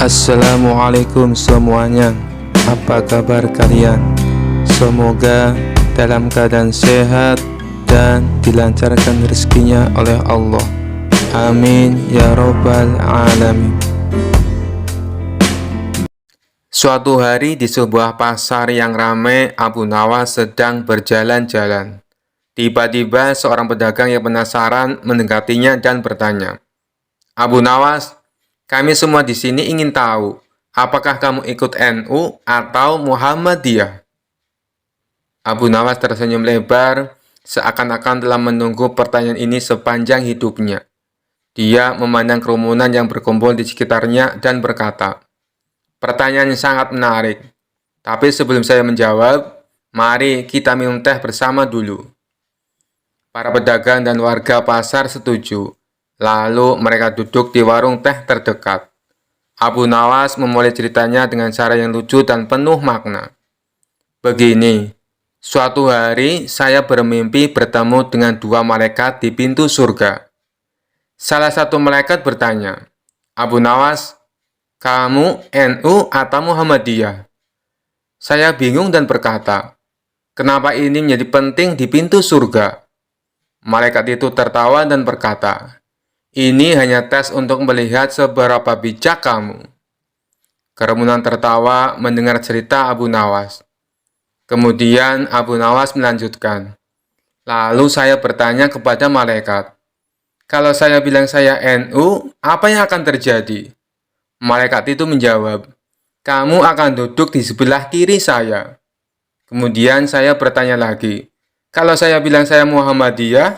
Assalamualaikum semuanya. Apa kabar kalian? Semoga dalam keadaan sehat dan dilancarkan rezekinya oleh Allah. Amin ya robbal alamin. Suatu hari di sebuah pasar yang ramai, Abu Nawas sedang berjalan-jalan. Tiba-tiba seorang pedagang yang penasaran mendekatinya dan bertanya, "Abu Nawas, kami semua di sini ingin tahu, apakah kamu ikut NU atau Muhammadiyah?" Abu Nawas tersenyum lebar, seakan-akan telah menunggu pertanyaan ini sepanjang hidupnya. Dia memandang kerumunan yang berkumpul di sekitarnya dan berkata, "Pertanyaan yang sangat menarik. Tapi sebelum saya menjawab, mari kita minum teh bersama dulu." Para pedagang dan warga pasar setuju. Lalu mereka duduk di warung teh terdekat. Abu Nawas memulai ceritanya dengan cara yang lucu dan penuh makna. "Begini, suatu hari saya bermimpi bertemu dengan dua malaikat di pintu surga. Salah satu malaikat bertanya, 'Abu Nawas, kamu NU atau Muhammadiyah?' Saya bingung dan berkata, 'Kenapa ini menjadi penting di pintu surga?' Malaikat itu tertawa dan berkata, 'Ini hanya tes untuk melihat seberapa bijak kamu.'" Kerumunan tertawa mendengar cerita Abu Nawas. Kemudian Abu Nawas melanjutkan, "Lalu saya bertanya kepada malaikat, 'Kalau saya bilang saya NU, apa yang akan terjadi?' Malaikat itu menjawab, 'Kamu akan duduk di sebelah kiri saya.' Kemudian saya bertanya lagi, 'Kalau saya bilang saya Muhammadiyah?'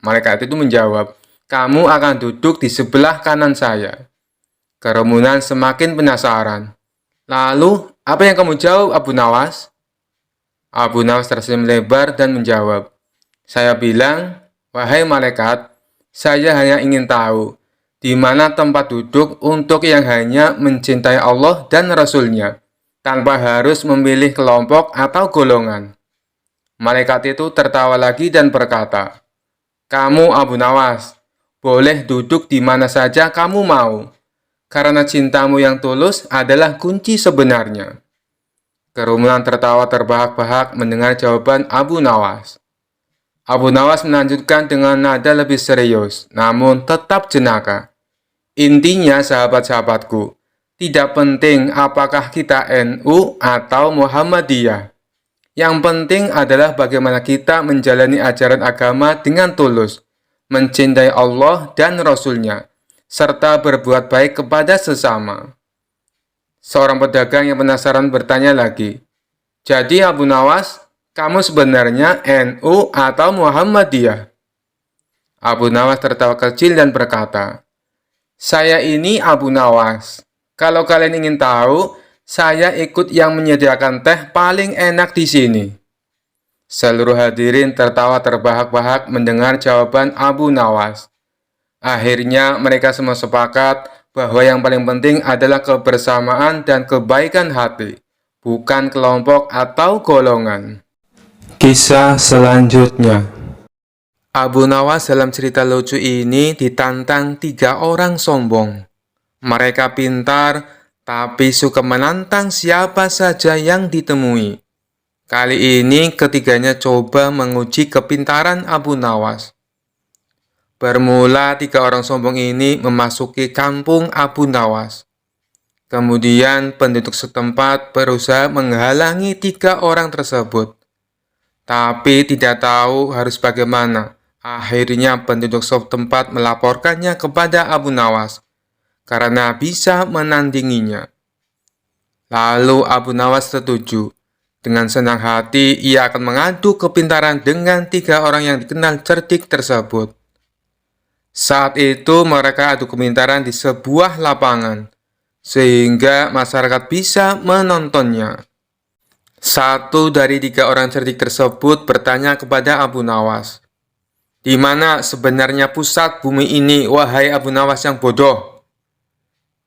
Malaikat itu menjawab, 'Kamu akan duduk di sebelah kanan saya.' Kerumunan semakin penasaran. 'Lalu, apa yang kamu jawab, Abu Nawas?' Abu Nawas tersenyum lebar dan menjawab, 'Saya bilang, wahai malaikat, saya hanya ingin tahu, di mana tempat duduk untuk yang hanya mencintai Allah dan Rasul-Nya, tanpa harus memilih kelompok atau golongan.' Malaikat itu tertawa lagi dan berkata, 'Kamu Abu Nawas, boleh duduk di mana saja kamu mau, karena cintamu yang tulus adalah kunci sebenarnya.' Kerumunan tertawa terbahak-bahak mendengar jawaban Abu Nawas. Abu Nawas melanjutkan dengan nada lebih serius, namun tetap jenaka. "Intinya sahabat-sahabatku, tidak penting apakah kita NU atau Muhammadiyah. Yang penting adalah bagaimana kita menjalani ajaran agama dengan tulus, mencintai Allah dan Rasul-Nya, serta berbuat baik kepada sesama." Seorang pedagang yang penasaran bertanya lagi, "Jadi Abu Nawas, kamu sebenarnya NU atau Muhammadiyah?" Abu Nawas tertawa kecil dan berkata, "Saya ini Abu Nawas. Kalau kalian ingin tahu, saya ikut yang menyediakan teh paling enak di sini." Seluruh hadirin tertawa terbahak-bahak mendengar jawaban Abu Nawas. Akhirnya mereka semua sepakat bahwa yang paling penting adalah kebersamaan dan kebaikan hati, bukan kelompok atau golongan. Kisah selanjutnya. Abu Nawas dalam cerita lucu ini ditantang 3 orang sombong. Mereka pintar, tapi suka menantang siapa saja yang ditemui. Kali ini ketiganya coba menguji kepintaran Abu Nawas. Bermula 3 orang sombong ini memasuki kampung Abu Nawas. Kemudian penduduk setempat berusaha menghalangi 3 orang tersebut. Tapi tidak tahu harus bagaimana. Akhirnya penduduk setempat melaporkannya kepada Abu Nawas karena bisa menandinginya. Lalu Abu Nawas setuju. Dengan senang hati, ia akan mengadu kepintaran dengan 3 orang yang dikenal cerdik tersebut. Saat itu mereka adu kepintaran di sebuah lapangan, sehingga masyarakat bisa menontonnya. Satu dari 3 orang cerdik tersebut bertanya kepada Abu Nawas, "Di mana sebenarnya pusat bumi ini, wahai Abu Nawas yang bodoh?"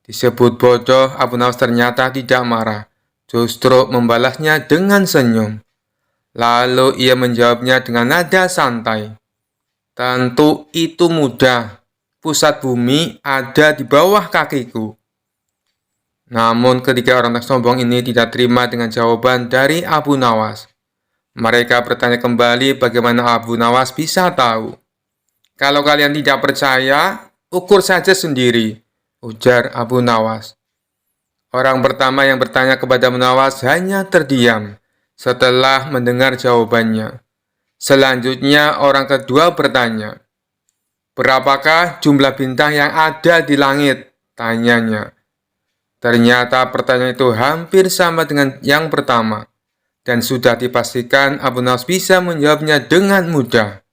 Disebut bodoh, Abu Nawas ternyata tidak marah, justru membalasnya dengan senyum. Lalu ia menjawabnya dengan nada santai, "Tentu itu mudah. Pusat bumi ada di bawah kakiku." Namun ketiga orang sombong ini tidak terima dengan jawaban dari Abu Nawas. Mereka bertanya kembali bagaimana Abu Nawas bisa tahu. Kalau kalian tidak percaya, ukur saja sendiri, ujar Abu Nawas. Orang pertama yang bertanya kepada Abu Nawas hanya terdiam setelah mendengar jawabannya. Selanjutnya orang kedua bertanya, berapakah jumlah bintang yang ada di langit? Tanyanya. Ternyata pertanyaan itu hampir sama dengan yang pertama, dan sudah dipastikan Abu Nawas bisa menjawabnya dengan mudah.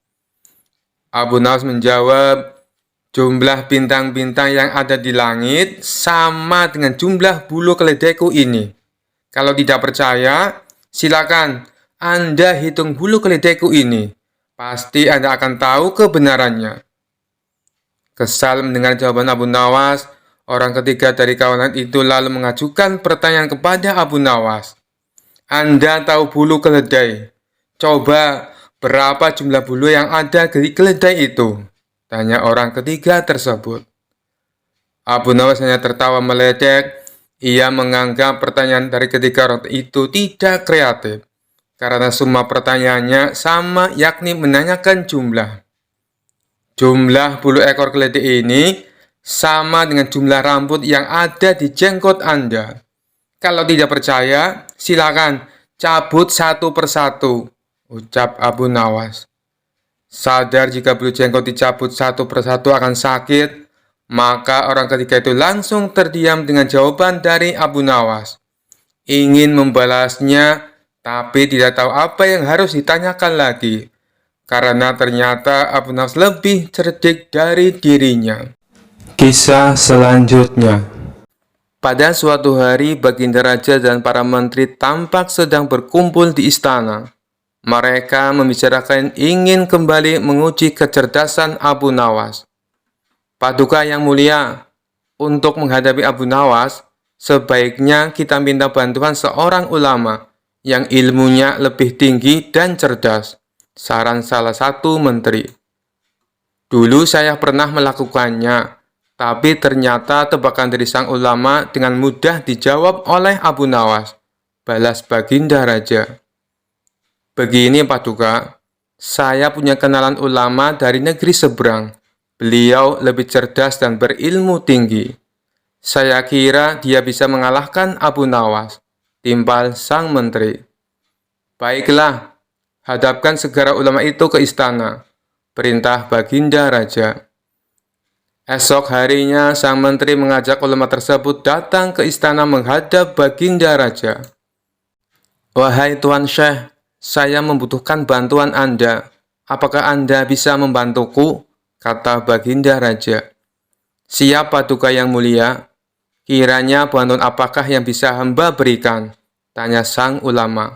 Abu Nawas menjawab, jumlah bintang-bintang yang ada di langit sama dengan jumlah bulu keledaiku ini. Kalau tidak percaya, silakan Anda hitung bulu keledaiku ini. Pasti Anda akan tahu kebenarannya. Kesal mendengar jawaban Abu Nawas, orang ketiga dari kawanan itu lalu mengajukan pertanyaan kepada Abu Nawas. Anda tahu bulu keledai? Coba, berapa jumlah bulu yang ada di keledai itu? Tanya orang ketiga tersebut. Abu Nawas hanya tertawa meledek. Ia menganggap pertanyaan dari ketiga orang itu tidak kreatif, karena semua pertanyaannya sama, yakni menanyakan jumlah. Jumlah bulu ekor keledai ini sama dengan jumlah rambut yang ada di jenggot Anda. Kalau tidak percaya, silakan cabut satu persatu, ucap Abu Nawas. Sadar jika bulu jenggot dicabut satu persatu akan sakit, maka orang ketiga itu langsung terdiam dengan jawaban dari Abu Nawas. Ingin membalasnya, tapi tidak tahu apa yang harus ditanyakan lagi, karena ternyata Abu Nawas lebih cerdik dari dirinya. Kisah selanjutnya. Pada suatu hari, Baginda Raja dan para menteri tampak sedang berkumpul di istana. Mereka membicarakan ingin kembali menguji kecerdasan Abu Nawas. Paduka yang mulia, untuk menghadapi Abu Nawas, sebaiknya kita minta bantuan seorang ulama yang ilmunya lebih tinggi dan cerdas, saran salah satu menteri. Dulu saya pernah melakukannya, tapi ternyata tebakan dari sang ulama dengan mudah dijawab oleh Abu Nawas, balas Baginda Raja. Begini Paduka, saya punya kenalan ulama dari negeri seberang. Beliau lebih cerdas dan berilmu tinggi. Saya kira dia bisa mengalahkan Abu Nawas, timpal sang menteri. Baiklah, hadapkan segera ulama itu ke istana, perintah Baginda Raja. Esok harinya, sang menteri mengajak ulama tersebut datang ke istana menghadap Baginda Raja. Wahai Tuan Syekh, saya membutuhkan bantuan Anda. Apakah Anda bisa membantuku? Kata Baginda Raja. Siap Paduka yang mulia. Kiranya bantuan apakah yang bisa hamba berikan? Tanya sang ulama.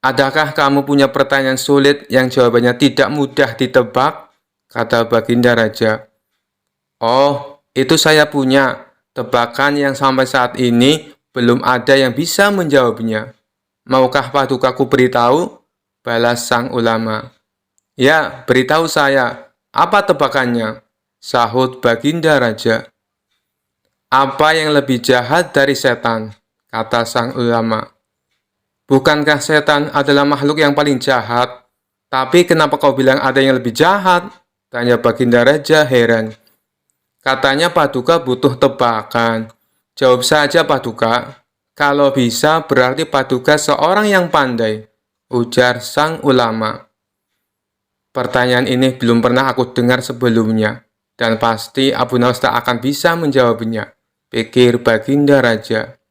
Adakah kamu punya pertanyaan sulit yang jawabannya tidak mudah ditebak? Kata Baginda Raja. Oh, itu saya punya. Tebakan yang sampai saat ini belum ada yang bisa menjawabnya. Maukah Padukaku beritahu? Balas sang ulama. Ya, beritahu saya. Apa tebakannya? Sahut Baginda Raja. Apa yang lebih jahat dari setan? Kata sang ulama. Bukankah setan adalah makhluk yang paling jahat? Tapi kenapa kau bilang ada yang lebih jahat? Tanya Baginda Raja heran. Katanya Paduka butuh tebakan. Jawab saja Paduka. Kalau bisa berarti Paduka seorang yang pandai, ujar sang ulama. Pertanyaan ini belum pernah aku dengar sebelumnya, dan pasti Abu Nawas tak akan bisa menjawabnya, pikir Baginda Raja.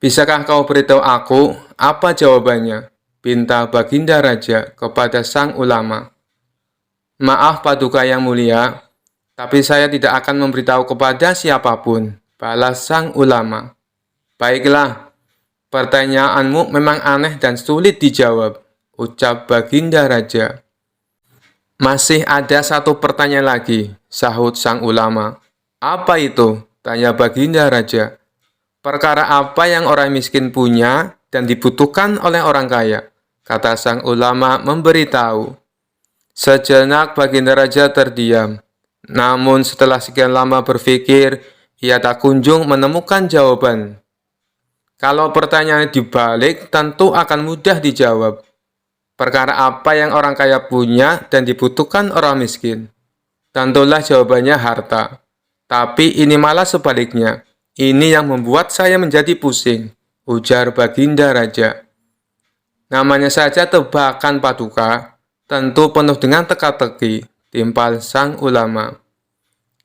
Bisakah kau beritahu aku apa jawabannya? Pinta Baginda Raja kepada sang ulama. Maaf Paduka yang mulia, tapi saya tidak akan memberitahu kepada siapapun, balas sang ulama. Baiklah, pertanyaanmu memang aneh dan sulit dijawab, ucap Baginda Raja. Masih ada satu pertanyaan lagi, sahut sang ulama. Apa itu? Tanya Baginda Raja. Perkara apa yang orang miskin punya dan dibutuhkan oleh orang kaya? Kata sang ulama memberitahu. Sejenak Baginda Raja terdiam. Namun setelah sekian lama berpikir, ia tak kunjung menemukan jawaban. Kalau pertanyaan dibalik, tentu akan mudah dijawab. Perkara apa yang orang kaya punya dan dibutuhkan orang miskin? Tentulah jawabannya harta. Tapi ini malah sebaliknya. Ini yang membuat saya menjadi pusing, ujar Baginda Raja. Namanya saja tebakan Paduka, tentu penuh dengan teka-teki, timpal sang ulama.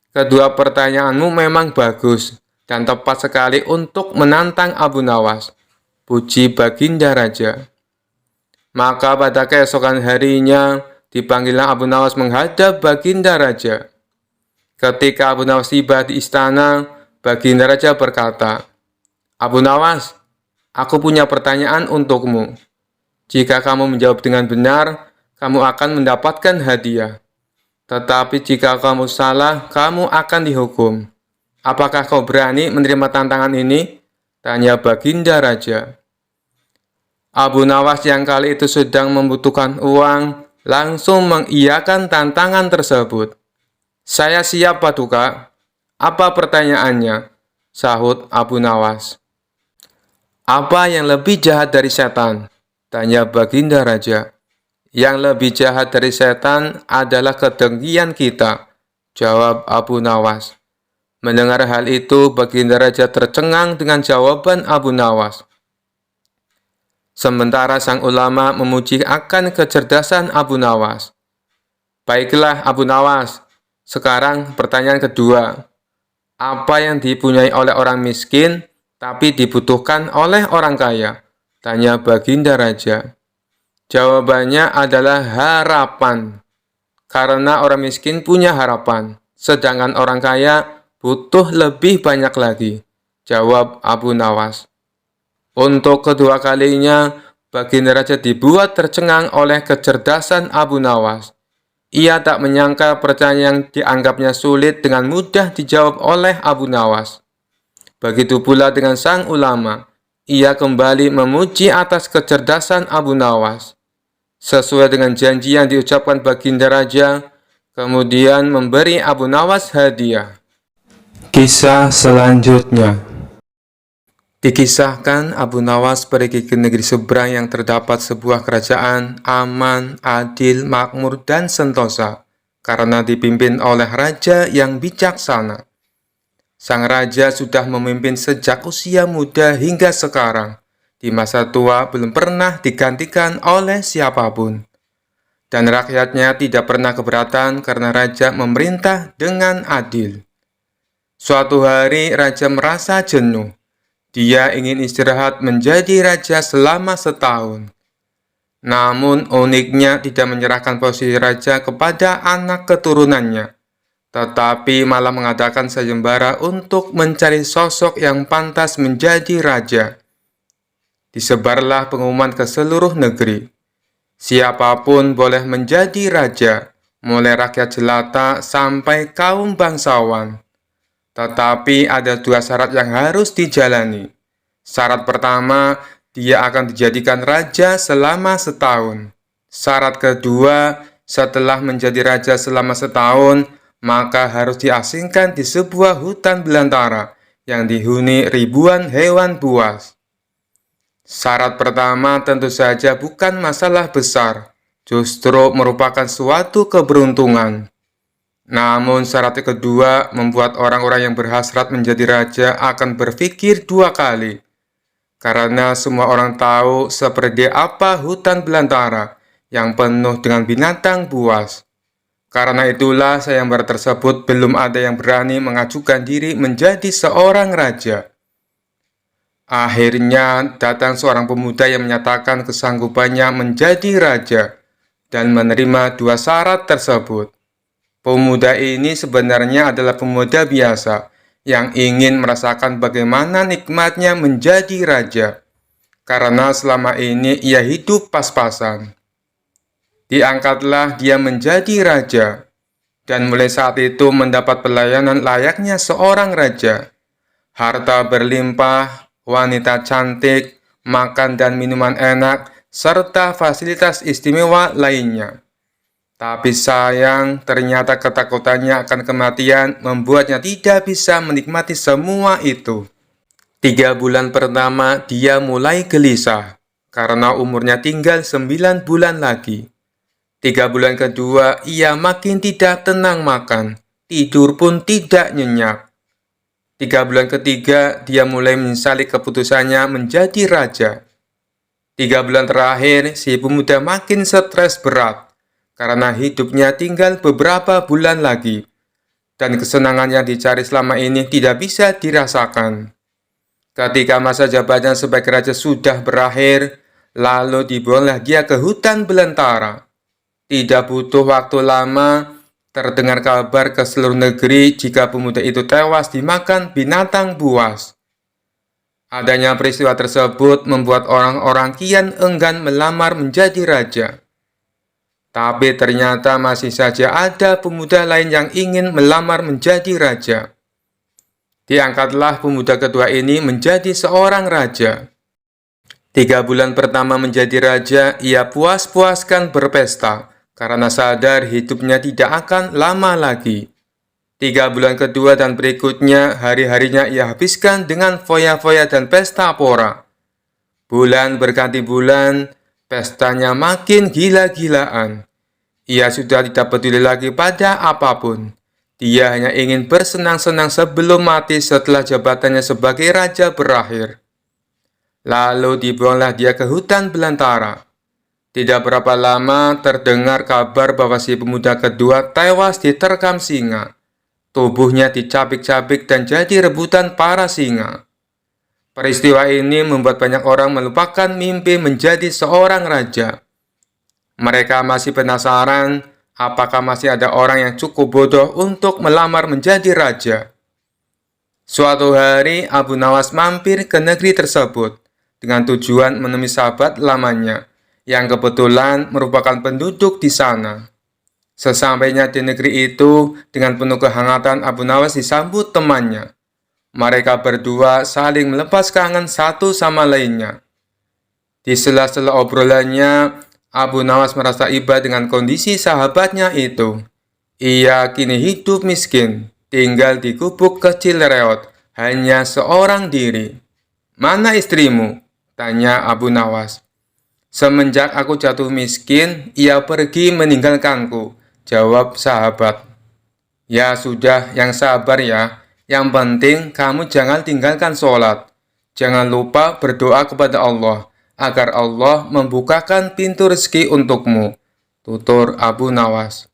Kedua pertanyaanmu memang bagus dan tepat sekali untuk menantang Abu Nawas, puji Baginda Raja. Maka pada keesokan harinya, dipanggillah Abu Nawas menghadap Baginda Raja. Ketika Abu Nawas tiba di istana, Baginda Raja berkata, "Abu Nawas, aku punya pertanyaan untukmu. Jika kamu menjawab dengan benar, kamu akan mendapatkan hadiah. Tetapi jika kamu salah, kamu akan dihukum. Apakah kau berani menerima tantangan ini?" tanya Baginda Raja. Abu Nawas yang kali itu sedang membutuhkan uang, langsung mengiyakan tantangan tersebut. "Saya siap, Paduka." "Apa pertanyaannya?" sahut Abu Nawas. "Apa yang lebih jahat dari setan?" tanya Baginda Raja. "Yang lebih jahat dari setan adalah kedengkian kita," jawab Abu Nawas. Mendengar hal itu, Baginda Raja tercengang dengan jawaban Abu Nawas. Sementara sang ulama memuji akan kecerdasan Abu Nawas. "Baiklah Abu Nawas, sekarang pertanyaan kedua. Apa yang dipunyai oleh orang miskin, tapi dibutuhkan oleh orang kaya?" tanya Baginda Raja. Jawabannya adalah harapan. Karena orang miskin punya harapan, sedangkan orang kaya butuh lebih banyak lagi, jawab Abu Nawas. Untuk kedua kalinya, Baginda Raja dibuat tercengang oleh kecerdasan Abu Nawas. Ia tak menyangka pertanyaan yang dianggapnya sulit dengan mudah dijawab oleh Abu Nawas. Begitu pula dengan sang ulama. Ia kembali memuji atas kecerdasan Abu Nawas. Sesuai dengan janji yang diucapkan Baginda Raja, kemudian memberi Abu Nawas hadiah. Kisah selanjutnya. Dikisahkan Abu Nawas pergi ke negeri seberang yang terdapat sebuah kerajaan aman, adil, makmur, dan sentosa, karena dipimpin oleh raja yang bijaksana. Sang raja sudah memimpin sejak usia muda hingga sekarang. Di masa tua belum pernah digantikan oleh siapapun. Dan rakyatnya tidak pernah keberatan karena raja memerintah dengan adil. Suatu hari raja merasa jenuh. Dia ingin istirahat menjadi raja selama setahun. Namun uniknya tidak menyerahkan posisi raja kepada anak keturunannya, tetapi malah mengadakan sayembara untuk mencari sosok yang pantas menjadi raja. Disebarlah pengumuman ke seluruh negeri. Siapapun boleh menjadi raja, mulai rakyat jelata sampai kaum bangsawan. Tetapi ada dua syarat yang harus dijalani. Syarat pertama, dia akan dijadikan raja selama setahun. Syarat kedua, setelah menjadi raja selama setahun, maka harus diasingkan di sebuah hutan belantara yang dihuni ribuan hewan buas. Syarat pertama tentu saja bukan masalah besar, justru merupakan suatu keberuntungan. Namun syarat kedua membuat orang-orang yang berhasrat menjadi raja akan berpikir dua kali. Karena semua orang tahu seperti apa hutan belantara yang penuh dengan binatang buas. Karena itulah sayembara tersebut belum ada yang berani mengajukan diri menjadi seorang raja. Akhirnya datang seorang pemuda yang menyatakan kesanggupannya menjadi raja dan menerima dua syarat tersebut. Pemuda ini sebenarnya adalah pemuda biasa yang ingin merasakan bagaimana nikmatnya menjadi raja, karena selama ini ia hidup pas-pasan. Diangkatlah dia menjadi raja, dan mulai saat itu mendapat pelayanan layaknya seorang raja. Harta berlimpah, wanita cantik, makan dan minuman enak, serta fasilitas istimewa lainnya. Tapi sayang, ternyata ketakutannya akan kematian membuatnya tidak bisa menikmati semua itu. 3 bulan pertama, dia mulai gelisah karena umurnya tinggal 9 bulan lagi. 3 bulan kedua, ia makin tidak tenang makan, tidur pun tidak nyenyak. 3 bulan ketiga, dia mulai menyesali keputusannya menjadi raja. 3 bulan terakhir, si pemuda makin stres berat karena hidupnya tinggal beberapa bulan lagi, dan kesenangan yang dicari selama ini tidak bisa dirasakan. Ketika masa jabatannya sebagai raja sudah berakhir, lalu dibuanglah dia ke hutan belantara. Tidak butuh waktu lama, terdengar kabar ke seluruh negeri jika pemuda itu tewas dimakan binatang buas. Adanya peristiwa tersebut membuat orang-orang kian enggan melamar menjadi raja. Tapi ternyata masih saja ada pemuda lain yang ingin melamar menjadi raja. Diangkatlah pemuda kedua ini menjadi seorang raja. 3 bulan pertama menjadi raja, ia puas-puaskan berpesta karena sadar hidupnya tidak akan lama lagi. 3 bulan kedua dan berikutnya, hari-harinya ia habiskan dengan foya-foya dan pesta pora. Bulan berganti bulan, pestanya makin gila-gilaan. Ia sudah tidak peduli lagi pada apapun. Dia hanya ingin bersenang-senang sebelum mati setelah jabatannya sebagai raja berakhir. Lalu dibuanglah dia ke hutan belantara. Tidak berapa lama terdengar kabar bahwa si pemuda kedua tewas diterkam singa. Tubuhnya dicabik-cabik dan jadi rebutan para singa. Peristiwa ini membuat banyak orang melupakan mimpi menjadi seorang raja. Mereka masih penasaran apakah masih ada orang yang cukup bodoh untuk melamar menjadi raja. Suatu hari Abu Nawas mampir ke negeri tersebut dengan tujuan menemui sahabat lamanya yang kebetulan merupakan penduduk di sana. Sesampainya di negeri itu, dengan penuh kehangatan Abu Nawas disambut temannya. Mereka berdua saling melepas kangen satu sama lainnya. Di sela-sela obrolannya, Abu Nawas merasa iba dengan kondisi sahabatnya itu. Ia kini hidup miskin, tinggal di gubuk kecil reot, hanya seorang diri. "Mana istrimu?" tanya Abu Nawas. "Semenjak aku jatuh miskin, ia pergi meninggalkanku," jawab sahabat. "Ya sudah, yang sabar ya. Yang penting kamu jangan tinggalkan sholat. Jangan lupa berdoa kepada Allah, agar Allah membukakan pintu rezeki untukmu," tutur Abu Nawas.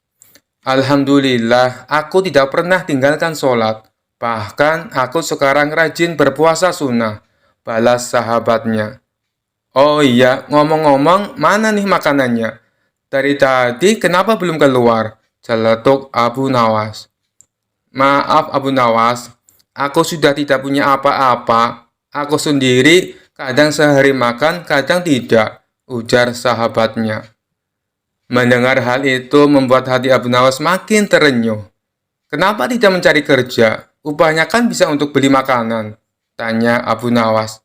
"Alhamdulillah, aku tidak pernah tinggalkan sholat. Bahkan aku sekarang rajin berpuasa sunnah," balas sahabatnya. "Oh iya, ngomong-ngomong, mana nih makanannya? Dari tadi kenapa belum keluar?" celetuk Abu Nawas. "Maaf Abu Nawas, aku sudah tidak punya apa-apa. Aku sendiri kadang sehari makan, kadang tidak," ujar sahabatnya. Mendengar hal itu membuat hati Abu Nawas makin terenyuh. "Kenapa tidak mencari kerja? Upahnya kan bisa untuk beli makanan," tanya Abu Nawas.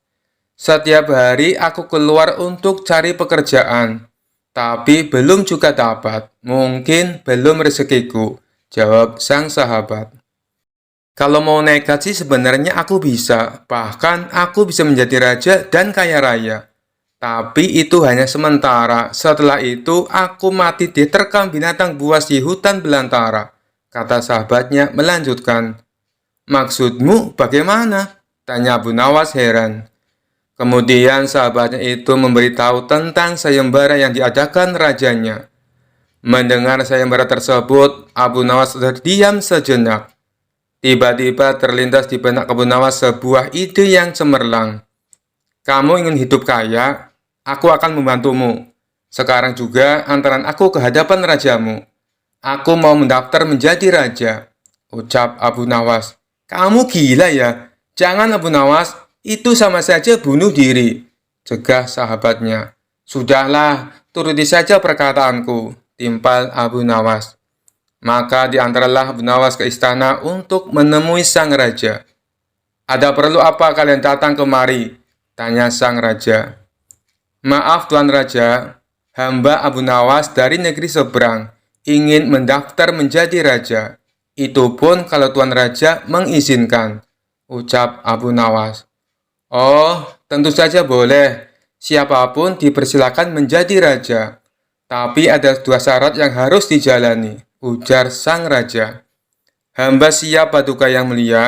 "Setiap hari aku keluar untuk cari pekerjaan, tapi belum juga dapat. Mungkin belum rezekiku," jawab sang sahabat. "Kalau mau nekat sih sebenarnya aku bisa. Bahkan aku bisa menjadi raja dan kaya raya. Tapi itu hanya sementara. Setelah itu aku mati diterkam binatang buas di hutan belantara," kata sahabatnya melanjutkan. "Maksudmu bagaimana?" tanya Abu Nawas heran. Kemudian sahabatnya itu memberitahu tentang sayembara yang diadakan rajanya. Mendengar sayembara tersebut, Abu Nawas terdiam sejenak. Tiba-tiba terlintas di benak Abu Nawas sebuah ide yang cemerlang. "Kamu ingin hidup kaya? Aku akan membantumu. Sekarang juga antaran aku ke hadapan rajamu. Aku mau mendaftar menjadi raja," ucap Abu Nawas. "Kamu gila ya? Jangan Abu Nawas, itu sama saja bunuh diri," cegah sahabatnya. "Sudahlah, turuti saja perkataanku," timpal Abu Nawas. Maka diantaralah Abu Nawas ke istana untuk menemui sang raja. "Ada perlu apa kalian datang kemari?" tanya sang raja. "Maaf Tuan Raja, hamba Abu Nawas dari negeri seberang ingin mendaftar menjadi raja. Itu pun kalau Tuan Raja mengizinkan, ucap Abu Nawas. Oh, tentu saja boleh. Siapapun dipersilakan menjadi raja. Tapi ada dua syarat yang harus dijalani, ujar sang raja. Hamba siap Paduka Yang Mulia,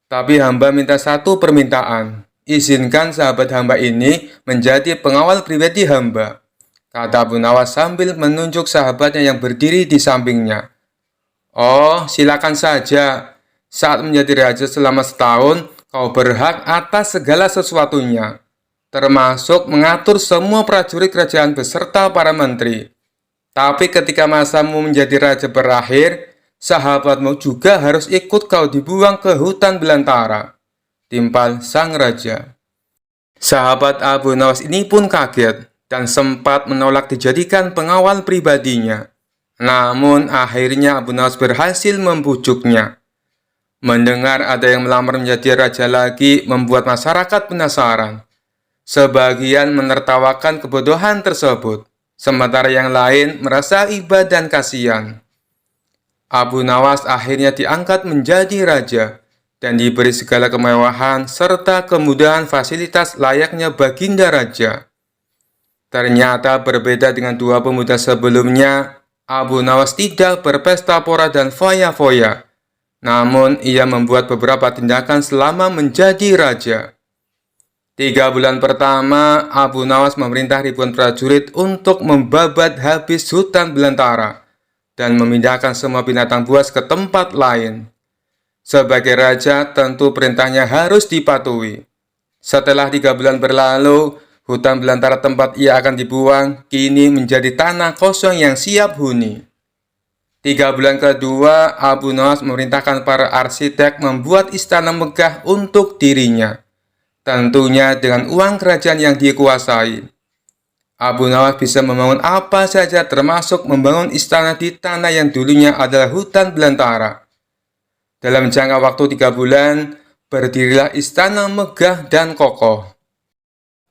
tapi hamba minta satu permintaan. Izinkan sahabat hamba ini menjadi pengawal pribadi hamba, kata Abu Nawas sambil menunjuk sahabatnya yang berdiri di sampingnya. Oh, silakan saja. Saat menjadi raja selama setahun, kau berhak atas segala sesuatunya, termasuk mengatur semua prajurit kerajaan beserta para menteri. Tapi ketika masamu menjadi raja berakhir, sahabatmu juga harus ikut kau dibuang ke hutan belantara, timpal sang raja. Sahabat Abu Nawas ini pun kaget dan sempat menolak dijadikan pengawal pribadinya. Namun akhirnya Abu Nawas berhasil membujuknya. Mendengar ada yang melamar menjadi raja lagi membuat masyarakat penasaran. Sebagian menertawakan kebodohan tersebut, sementara yang lain merasa iba dan kasihan. Abu Nawas akhirnya diangkat menjadi raja dan diberi segala kemewahan serta kemudahan fasilitas layaknya baginda raja. Ternyata berbeda dengan dua pemuda sebelumnya, Abu Nawas tidak berpesta pora dan foya-foya. Namun ia membuat beberapa tindakan selama menjadi raja. 3 bulan pertama, Abu Nawas memerintah ribuan prajurit untuk membabat habis hutan belantara dan memindahkan semua binatang buas ke tempat lain. Sebagai raja, tentu perintahnya harus dipatuhi. Setelah 3 bulan berlalu, hutan belantara tempat ia akan dibuang kini menjadi tanah kosong yang siap huni. 3 bulan kedua, Abu Nawas memerintahkan para arsitek membuat istana megah untuk dirinya. Tentunya dengan uang kerajaan yang dikuasai. Abu Nawas bisa membangun apa saja termasuk membangun istana di tanah yang dulunya adalah hutan belantara. Dalam jangka waktu 3 bulan, berdirilah istana megah dan kokoh.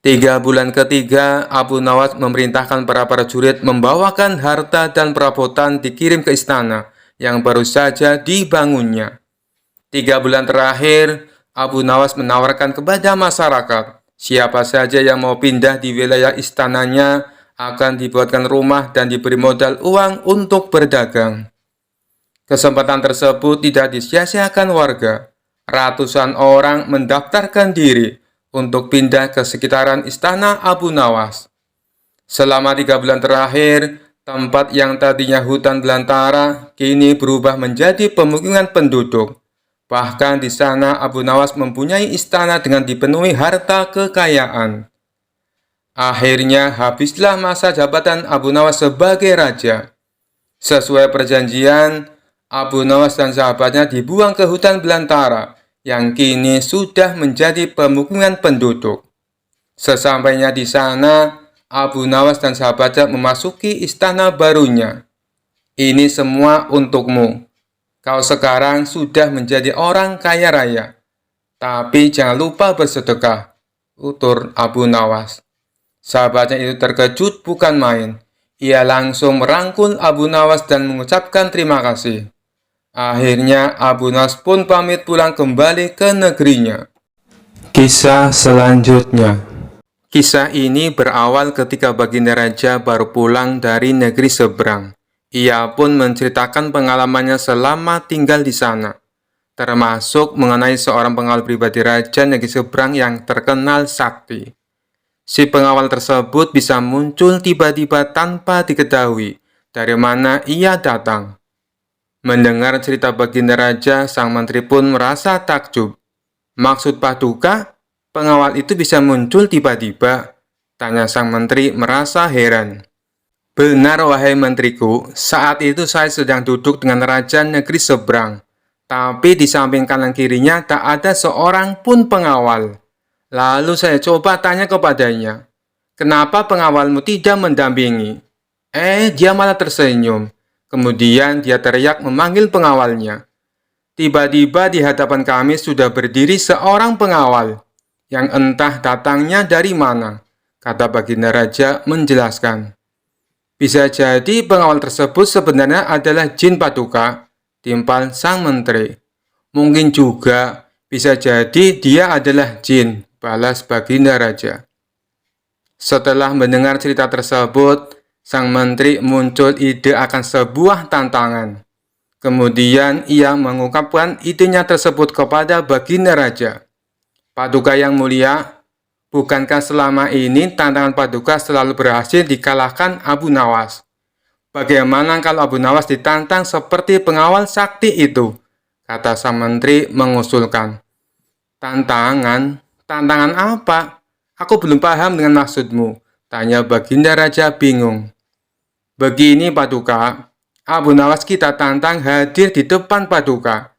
3 bulan ketiga, Abu Nawas memerintahkan para prajurit membawakan harta dan perabotan dikirim ke istana yang baru saja dibangunnya. 3 bulan terakhir, Abu Nawas menawarkan kepada masyarakat, siapa saja yang mau pindah di wilayah istananya akan dibuatkan rumah dan diberi modal uang untuk berdagang. Kesempatan tersebut tidak disia-siakan warga. Ratusan orang mendaftarkan diri untuk pindah ke sekitaran istana Abu Nawas. Selama 3 bulan terakhir, tempat yang tadinya hutan belantara kini berubah menjadi pemukiman penduduk. Bahkan di sana Abu Nawas mempunyai istana dengan dipenuhi harta kekayaan. Akhirnya habislah masa jabatan Abu Nawas sebagai raja. Sesuai perjanjian, Abu Nawas dan sahabatnya dibuang ke hutan belantara yang kini sudah menjadi pemukiman penduduk. Sesampainya di sana, Abu Nawas dan sahabatnya memasuki istana barunya. Ini semua untukmu. Kau sekarang sudah menjadi orang kaya raya. Tapi jangan lupa bersedekah, utur Abu Nawas. Sahabatnya itu terkejut bukan main. Ia langsung merangkul Abu Nawas dan mengucapkan terima kasih. Akhirnya Abu Nawas pun pamit pulang kembali ke negerinya. Kisah selanjutnya. Kisah ini berawal ketika baginda raja baru pulang dari negeri seberang. Ia pun menceritakan pengalamannya selama tinggal di sana, termasuk mengenai seorang pengawal pribadi raja negeri seberang yang terkenal sakti. Si pengawal tersebut bisa muncul tiba-tiba tanpa diketahui dari mana ia datang. Mendengar cerita baginda raja, sang menteri pun merasa takjub. Maksud Paduka, pengawal itu bisa muncul tiba-tiba? Tanya sang menteri merasa heran. Benar wahai menteriku, saat itu saya sedang duduk dengan raja negeri seberang. Tapi di samping kanan kirinya tak ada seorang pun pengawal. Lalu saya coba tanya kepadanya, kenapa pengawalmu tidak mendampingi? Dia malah tersenyum. Kemudian dia teriak memanggil pengawalnya. Tiba-tiba di hadapan kami sudah berdiri seorang pengawal, yang entah datangnya dari mana, kata baginda raja menjelaskan. Bisa jadi pengawal tersebut sebenarnya adalah jin Paduka, timpal sang menteri. Mungkin juga bisa jadi dia adalah jin, balas Baginda Raja. Setelah mendengar cerita tersebut, sang menteri muncul ide akan sebuah tantangan. Kemudian ia mengungkapkan idenya tersebut kepada Baginda Raja. Paduka yang mulia, bukankah selama ini tantangan Paduka selalu berhasil dikalahkan Abu Nawas? Bagaimana kalau Abu Nawas ditantang seperti pengawal sakti itu? Kata sang menteri mengusulkan. Tantangan? Tantangan apa? Aku belum paham dengan maksudmu, tanya Baginda Raja bingung. Begini Paduka, Abu Nawas kita tantang hadir di depan Paduka.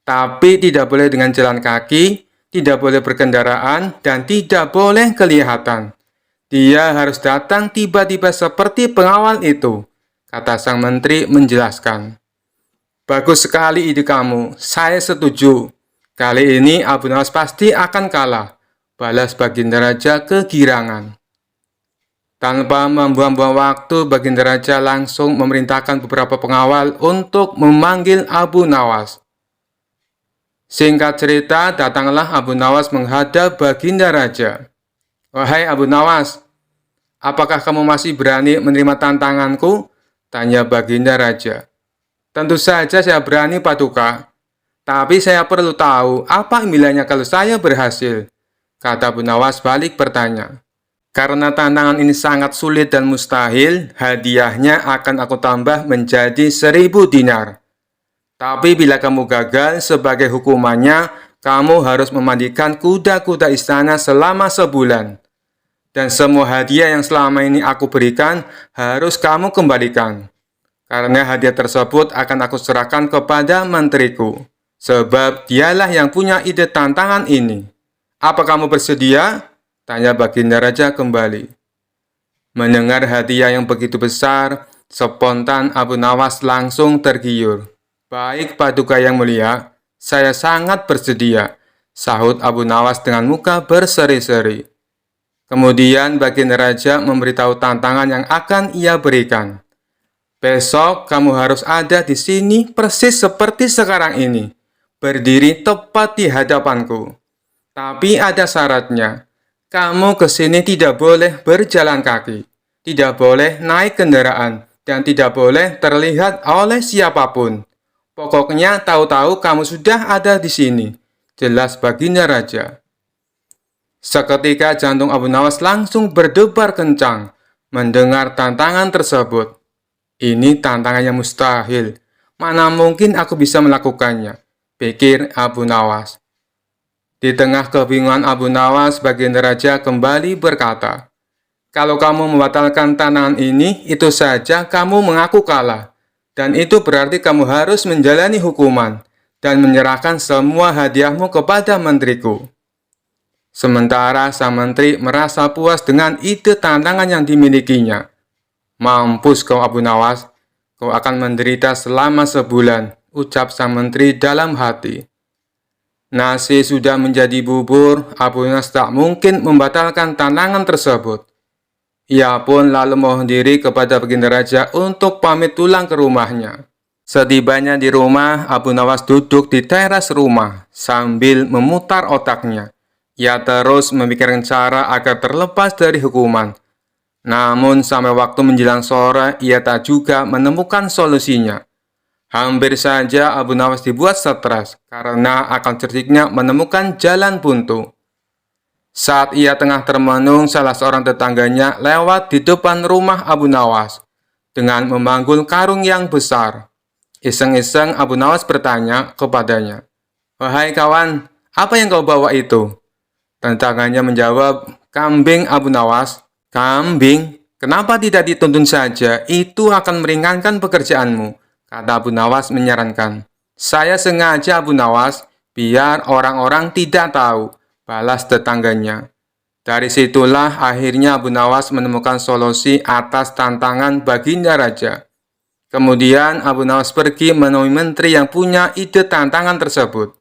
Tapi tidak boleh dengan jalan kaki, tidak boleh berkendaraan, dan tidak boleh kelihatan. Dia harus datang tiba-tiba seperti pengawal itu, kata sang menteri menjelaskan. Bagus sekali ide kamu, saya setuju. Kali ini Abu Nawas pasti akan kalah, balas Baginda Raja kegirangan. Tanpa membuang-buang waktu, Baginda Raja langsung memerintahkan beberapa pengawal untuk memanggil Abu Nawas. Singkat cerita, datanglah Abu Nawas menghadap Baginda Raja. Wahai Abu Nawas, apakah kamu masih berani menerima tantanganku? Tanya Baginda Raja. Tentu saja saya berani Paduka, tapi saya perlu tahu apa impiannya kalau saya berhasil, kata Abu Nawas balik bertanya. Karena tantangan ini sangat sulit dan mustahil, hadiahnya akan aku tambah menjadi 1000 dinar. Tapi bila kamu gagal, sebagai hukumannya, kamu harus memandikan kuda-kuda istana selama sebulan. Dan semua hadiah yang selama ini aku berikan, harus kamu kembalikan. Karena hadiah tersebut akan aku serahkan kepada menteriku. Sebab dialah yang punya ide tantangan ini. Apa kamu bersedia? Tanya Baginda Raja kembali. Mendengar hadiah yang begitu besar, spontan Abu Nawas langsung tergiur. Baik Paduka yang mulia, saya sangat bersedia, sahut Abu Nawas dengan muka berseri-seri. Kemudian Baginda Raja memberitahu tantangan yang akan ia berikan. Besok kamu harus ada di sini persis seperti sekarang ini, berdiri tepat di hadapanku. Tapi ada syaratnya. Kamu ke sini tidak boleh berjalan kaki, tidak boleh naik kendaraan, dan tidak boleh terlihat oleh siapapun. Pokoknya tahu-tahu kamu sudah ada di sini, jelas Baginda Raja. Seketika jantung Abu Nawas langsung berdebar kencang mendengar tantangan tersebut. Ini tantangan yang mustahil, mana mungkin aku bisa melakukannya, pikir Abu Nawas. Di tengah kebingungan Abu Nawas, Baginda Raja kembali berkata, kalau kamu membatalkan tantangan ini, itu saja kamu mengaku kalah. Dan itu berarti kamu harus menjalani hukuman dan menyerahkan semua hadiahmu kepada menteriku. Sementara sang menteri merasa puas dengan ide tantangan yang dimilikinya. Mampus kau Abu Nawas, kau akan menderita selama sebulan, ucap sang menteri dalam hati. Nasi sudah menjadi bubur, Abu Nawas tak mungkin membatalkan tantangan tersebut. Ia pun lalu mohon diri kepada Baginda Raja untuk pamit pulang ke rumahnya. Setibanya di rumah, Abu Nawas duduk di teras rumah sambil memutar otaknya. Ia terus memikirkan cara agar terlepas dari hukuman. Namun sampai waktu menjelang sore, ia tak juga menemukan solusinya. Hampir saja Abu Nawas dibuat stres karena akan cerdiknya menemukan jalan buntu. Saat ia tengah termenung, salah seorang tetangganya lewat di depan rumah Abu Nawas dengan memanggul karung yang besar. Iseng-iseng Abu Nawas bertanya kepadanya, "Wahai kawan, apa yang kau bawa itu?" Tetangganya menjawab, "Kambing Abu Nawas." "Kambing? Kenapa tidak dituntun saja? Itu akan meringankan pekerjaanmu," kata Abu Nawas menyarankan. "Saya sengaja Abu Nawas, biar orang-orang tidak tahu," balas tetangganya. Dari situlah akhirnya Abu Nawas menemukan solusi atas tantangan Baginda Raja. Kemudian Abu Nawas pergi menemui menteri yang punya ide tantangan tersebut.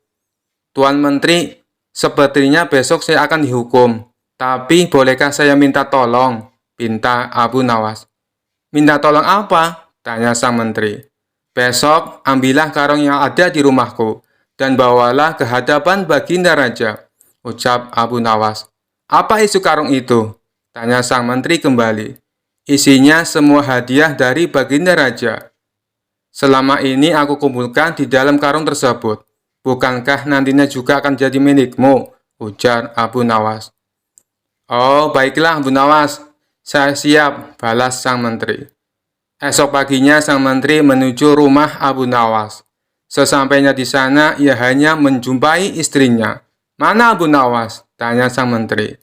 "Tuan Menteri, sepertinya besok saya akan dihukum. Tapi bolehkah saya minta tolong?" pinta Abu Nawas. Minta tolong apa? Tanya sang menteri. Besok ambillah karung yang ada di rumahku dan bawalah ke hadapan Baginda Raja, ucap Abu Nawas. Apa isi karung itu? Tanya sang menteri kembali. Isinya semua hadiah dari Baginda Raja. Selama ini aku kumpulkan di dalam karung tersebut. Bukankah nantinya juga akan jadi milikmu? Ujar Abu Nawas. Oh, baiklah Abu Nawas. Saya siap, balas sang menteri. Esok paginya sang menteri menuju rumah Abu Nawas. Sesampainya di sana, ia hanya menjumpai istrinya. Mana Abu Nawas? Tanya sang menteri.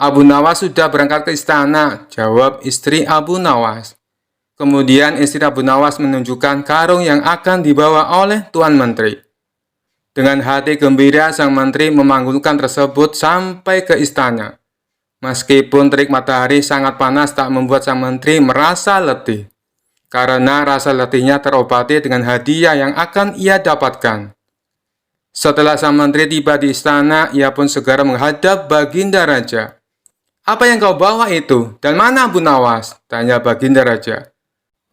Abu Nawas sudah berangkat ke istana, jawab istri Abu Nawas. Kemudian istri Abu Nawas menunjukkan karung yang akan dibawa oleh Tuan Menteri. Dengan hati gembira, sang menteri memanggulkan tersebut sampai ke istana. Meskipun terik matahari sangat panas tak membuat sang menteri merasa letih, karena rasa letihnya terobati dengan hadiah yang akan ia dapatkan. Setelah sang menteri tiba di istana, ia pun segera menghadap Baginda Raja. Apa yang kau bawa itu? Dan mana Abu Nawas? Tanya Baginda Raja.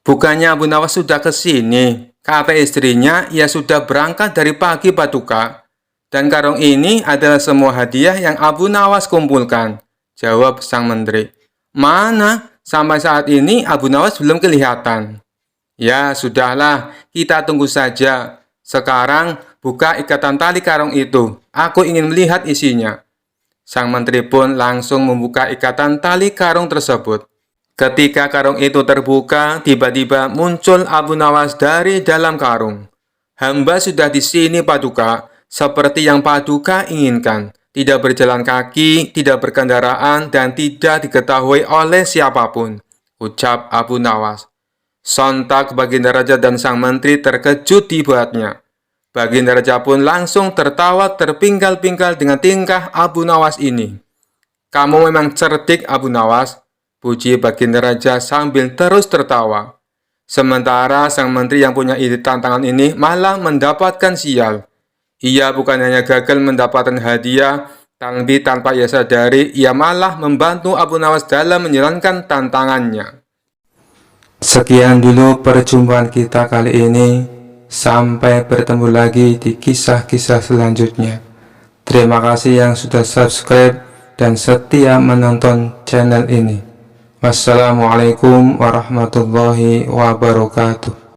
Bukannya Abu Nawas sudah ke sini? Kata istrinya, ia sudah berangkat dari pagi Paduka. Dan karung ini adalah semua hadiah yang Abu Nawas kumpulkan, jawab sang menteri. Mana? Sampai saat ini Abu Nawas belum kelihatan. Ya, sudahlah, kita tunggu saja. Sekarang buka ikatan tali karung itu. Aku ingin melihat isinya. Sang menteri pun langsung membuka ikatan tali karung tersebut. Ketika karung itu terbuka, tiba-tiba muncul Abu Nawas dari dalam karung. Hamba sudah di sini Paduka, seperti yang Paduka inginkan. Tidak berjalan kaki, tidak berkendaraan, dan tidak diketahui oleh siapapun, ucap Abu Nawas. Sontak Baginda Raja dan sang menteri terkejut dibuatnya. Baginda Raja pun langsung tertawa terpinggal-pinggal dengan tingkah Abu Nawas ini. Kamu memang cerdik Abu Nawas, puji Baginda Raja sambil terus tertawa. Sementara sang menteri yang punya ide tantangan ini malah mendapatkan sial. Ia bukan hanya gagal mendapatkan hadiah, tapi tanpa ia sadari, ia malah membantu Abu Nawas dalam menjalankan tantangannya. Sekian dulu perjumpaan kita kali ini. Sampai bertemu lagi di kisah-kisah selanjutnya. Terima kasih yang sudah subscribe dan setia menonton channel ini. Wassalamualaikum warahmatullahi wabarakatuh.